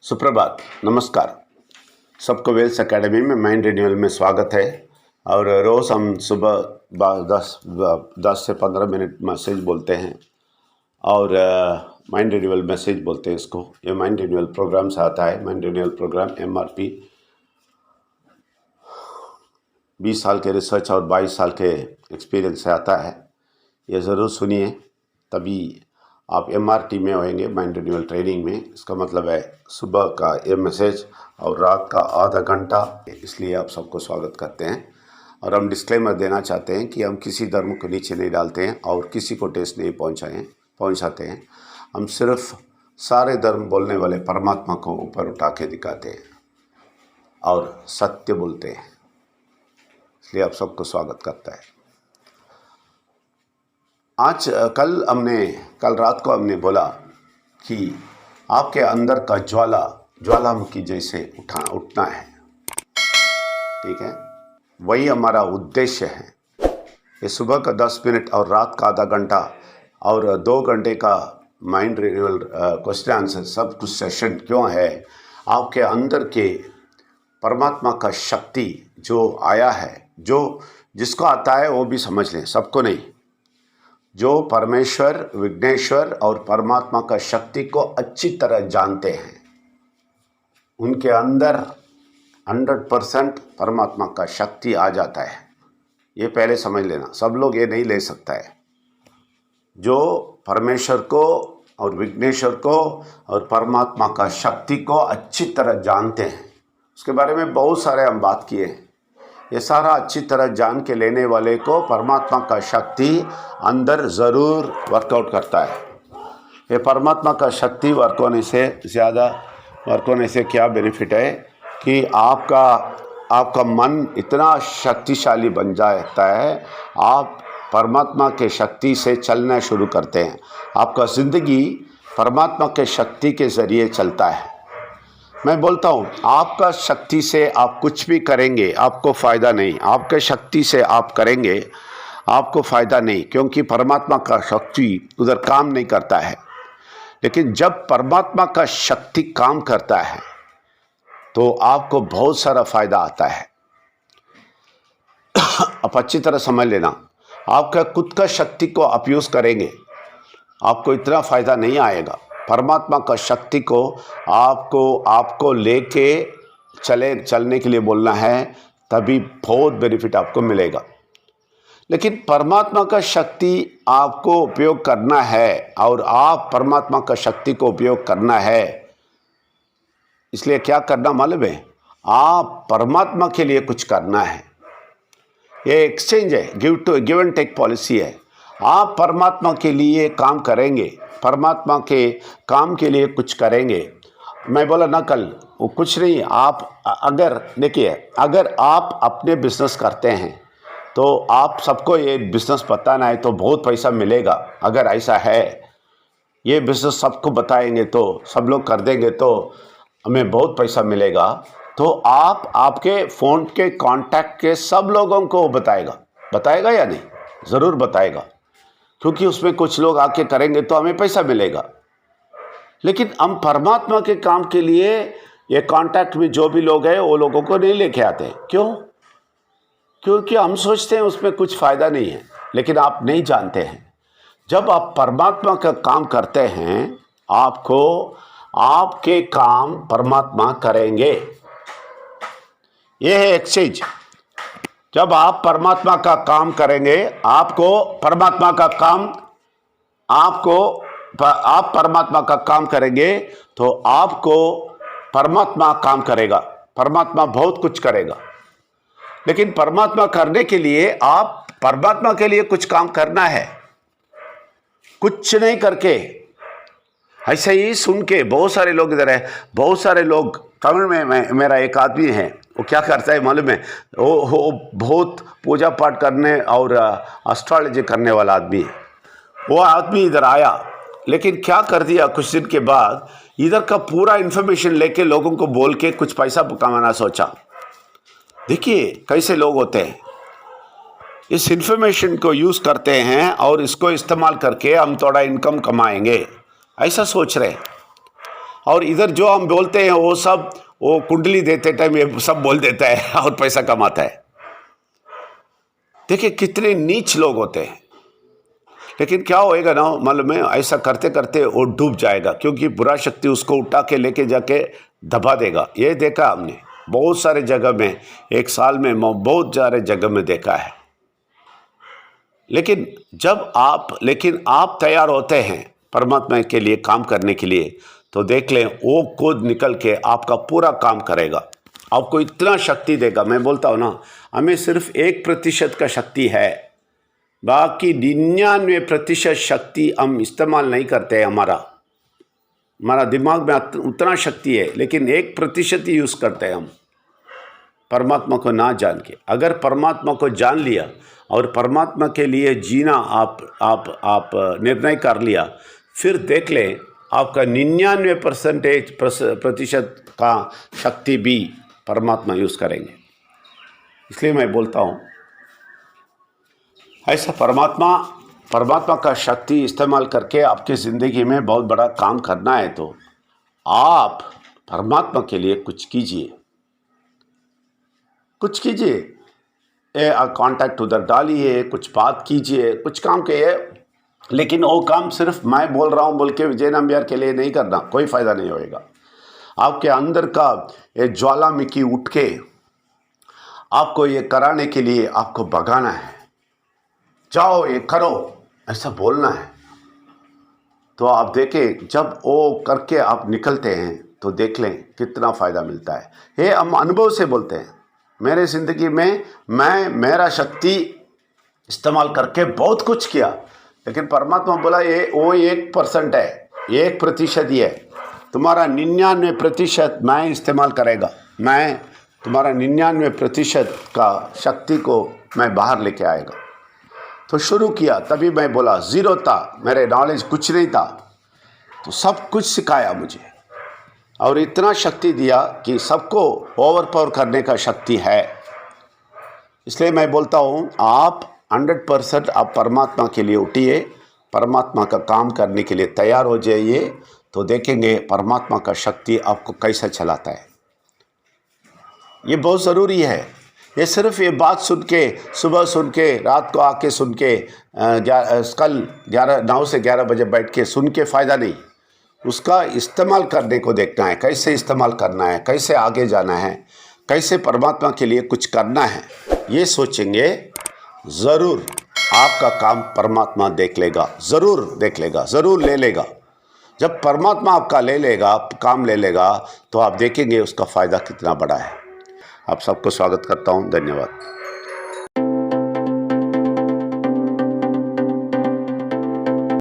सुप्रभात, नमस्कार। सबको वेल्स एकेडमी में माइंड रिन्यूअल में स्वागत है। और रोज़ हम सुबह 10 से 15 मिनट मैसेज बोलते हैं और माइंड रिन्यूअल मैसेज बोलते हैं इसको। ये माइंड रिन्यूअल प्रोग्राम से आता है। माइंड रिन्यूअल प्रोग्राम MRP 20 साल के रिसर्च और 22 साल के एक्सपीरियंस से आता है। ये ज़रूर सुनिए, तभी आप MRT में होंगे, माइंड रिन्यूअल ट्रेनिंग में। इसका मतलब है सुबह का ये मैसेज और रात का आधा घंटा। इसलिए आप सबको स्वागत करते हैं। और हम डिस्क्लेमर देना चाहते हैं कि हम किसी धर्म को नीचे नहीं डालते हैं और किसी को ठेस नहीं पहुंचाते हैं। हम सिर्फ सारे धर्म बोलने वाले परमात्मा को ऊपर उठा के दिखाते हैं और सत्य बोलते हैं। इसलिए आप सबको स्वागत करता है। कल रात को हमने बोला कि आपके अंदर का ज्वालामुखी जैसे उठना है, ठीक है। वही हमारा उद्देश्य है। ये सुबह का 10 मिनट और रात का आधा घंटा और 2 घंटे का माइंड रिन्यूअल क्वेश्चन आंसर सब कुछ सेशन क्यों है? आपके अंदर के परमात्मा का शक्ति जो आया है, जो जिसको आता है वो भी समझ लें, सबको नहीं। जो परमेश्वर, विघ्नेश्वर और परमात्मा का शक्ति को अच्छी तरह जानते हैं, उनके अंदर 100% परमात्मा का शक्ति आ जाता है। ये पहले समझ लेना। सब लोग ये नहीं ले सकता है। जो परमेश्वर को और विघ्नेश्वर को और परमात्मा का शक्ति को अच्छी तरह जानते हैं, उसके बारे में बहुत सारे हम बात किए हैं। ये सारा अच्छी तरह जान के लेने वाले को परमात्मा का शक्ति अंदर ज़रूर वर्कआउट करता है। ये परमात्मा का शक्ति वर्क होने से क्या बेनिफिट है कि आपका मन इतना शक्तिशाली बन जाता है। आप परमात्मा के शक्ति से चलना शुरू करते हैं। आपका ज़िंदगी परमात्मा के शक्ति के ज़रिए चलता है। मैं बोलता हूँ, आपका शक्ति से आप कुछ भी करेंगे आपको फ़ायदा नहीं। आपके शक्ति से आप करेंगे आपको फ़ायदा नहीं, क्योंकि परमात्मा का शक्ति उधर काम नहीं करता है। लेकिन जब परमात्मा का शक्ति काम करता है तो आपको बहुत सारा फ़ायदा आता है। आप अच्छी तरह समझ लेना। आपका खुद का शक्ति को आप यूज़ करेंगे, आपको इतना फ़ायदा नहीं आएगा। परमात्मा का शक्ति को आपको लेके चलने के लिए बोलना है, तभी बहुत बेनिफिट आपको मिलेगा। लेकिन परमात्मा का शक्ति आपको उपयोग करना है और आप परमात्मा का शक्ति को उपयोग करना है। इसलिए क्या करना मालूम है? आप परमात्मा के लिए कुछ करना है। ये एक्सचेंज है, गिव एंड टेक पॉलिसी है। आप परमात्मा के लिए काम करेंगे, परमात्मा के काम के लिए कुछ करेंगे। मैं बोला ना कल, वो कुछ नहीं। आप अगर आप अपने बिजनेस करते हैं तो आप सबको ये बिजनेस बताना है तो बहुत पैसा मिलेगा। अगर ऐसा है, ये बिजनेस सबको बताएंगे तो सब लोग कर देंगे तो हमें बहुत पैसा मिलेगा। तो आप आपके फ़ोन के कांटेक्ट के सब लोगों को बताएगा या नहीं? ज़रूर बताएगा, क्योंकि उसमें कुछ लोग आके करेंगे तो हमें पैसा मिलेगा। लेकिन हम परमात्मा के काम के लिए ये कांटेक्ट में जो भी लोग हैं वो लोगों को नहीं लेके आते। क्यों? क्योंकि हम सोचते हैं उसमें कुछ फ़ायदा नहीं है। लेकिन आप नहीं जानते हैं, जब आप परमात्मा का काम करते हैं आपके काम परमात्मा करेंगे। ये है एक्सचेंज। जब आप परमात्मा का काम करेंगे आप परमात्मा का काम करेंगे तो आपको परमात्मा काम करेगा। परमात्मा बहुत कुछ करेगा। लेकिन परमात्मा करने के लिए आप परमात्मा के लिए कुछ काम करना है। कुछ नहीं करके ऐसे ही सुन के बहुत सारे लोग इधर है। बहुत सारे लोग तमिल में मेरा एक आदमी है, वो क्या करता है मालूम है? वो बहुत पूजा पाठ करने और एस्ट्रोलॉजी करने वाला आदमी है। वो आदमी इधर आया, लेकिन क्या कर दिया, कुछ दिन के बाद इधर का पूरा इन्फॉर्मेशन लेके लोगों को बोल के कुछ पैसा कमाना सोचा। देखिए कैसे लोग होते हैं, इस इन्फॉर्मेशन को यूज़ करते हैं और इसको इस्तेमाल करके हम थोड़ा इनकम कमाएंगे, ऐसा सोच रहे हैं। और इधर जो हम बोलते हैं वो कुंडली देते टाइम ये सब बोल देता है और पैसा कमाता है। देखिए कितने नीच लोग होते हैं। लेकिन क्या होएगा ना, मालूम है, ऐसा करते करते वो डूब जाएगा, क्योंकि बुरा शक्ति उसको उठा के लेके जाके दबा देगा। ये देखा हमने बहुत सारे जगह में, एक साल में बहुत सारे जगह में देखा है। लेकिन आप तैयार होते हैं परमात्मा के लिए काम करने के लिए, तो देख लें वो खुद निकल के आपका पूरा काम करेगा, आपको इतना शक्ति देगा। मैं बोलता हूँ ना, हमें सिर्फ 1% का शक्ति है, बाकी 99% शक्ति हम इस्तेमाल नहीं करते हैं। हमारा दिमाग में उतना शक्ति है, लेकिन 1% ही यूज़ करते हैं हम परमात्मा को ना जान के। अगर परमात्मा को जान लिया और परमात्मा के लिए जीना आप निर्णय कर लिया, फिर देख लें आपका 99% का शक्ति भी परमात्मा यूज़ करेंगे। इसलिए मैं बोलता हूँ ऐसा परमात्मा का शक्ति इस्तेमाल करके आपकी ज़िंदगी में बहुत बड़ा काम करना है, तो आप परमात्मा के लिए कुछ कीजिए। कॉन्टैक्ट उधर डालिए, कुछ बात कीजिए, कुछ काम किए। लेकिन वो काम सिर्फ मैं बोल रहा हूँ बोल के विजय नंबियार के लिए नहीं करना, कोई फ़ायदा नहीं होएगा। आपके अंदर का ये ज्वालामुखी उठ के आपको ये कराने के लिए आपको भगाना है। जाओ ये करो, ऐसा बोलना है। तो आप देखें, जब वो करके आप निकलते हैं तो देख लें कितना फ़ायदा मिलता है। ये हम अनुभव से बोलते हैं। मेरे ज़िंदगी में मेरा शक्ति इस्तेमाल करके बहुत कुछ किया, लेकिन परमात्मा बोला वो 1% है, 1% ही है। तुम्हारा 99% मैं इस्तेमाल करेगा। मैं तुम्हारा 99% का शक्ति को मैं बाहर लेके आएगा। तो शुरू किया, तभी मैं बोला, ज़ीरो था, मेरे नॉलेज कुछ नहीं था, तो सब कुछ सिखाया मुझे और इतना शक्ति दिया कि सबको ओवरपावर करने का शक्ति है। इसलिए मैं बोलता हूँ आप 100% आप परमात्मा के लिए उठिए, परमात्मा का काम करने के लिए तैयार हो जाइए, तो देखेंगे परमात्मा का शक्ति आपको कैसा चलाता है। ये बहुत ज़रूरी है। ये सिर्फ ये बात सुन के, सुबह सुन के, रात को आके सुन के, कल 9 से 11 बजे बैठ के सुन के फ़ायदा नहीं। उसका इस्तेमाल करने को देखना है, कैसे इस्तेमाल करना है, कैसे आगे जाना है, कैसे परमात्मा के लिए कुछ करना है। ये सोचेंगे, ज़रूर आपका काम परमात्मा देख लेगा, ज़रूर देख लेगा, ज़रूर ले लेगा। जब परमात्मा आपका ले लेगा, काम ले लेगा, तो आप देखेंगे उसका फ़ायदा कितना बड़ा है। आप सबको स्वागत करता हूँ। धन्यवाद।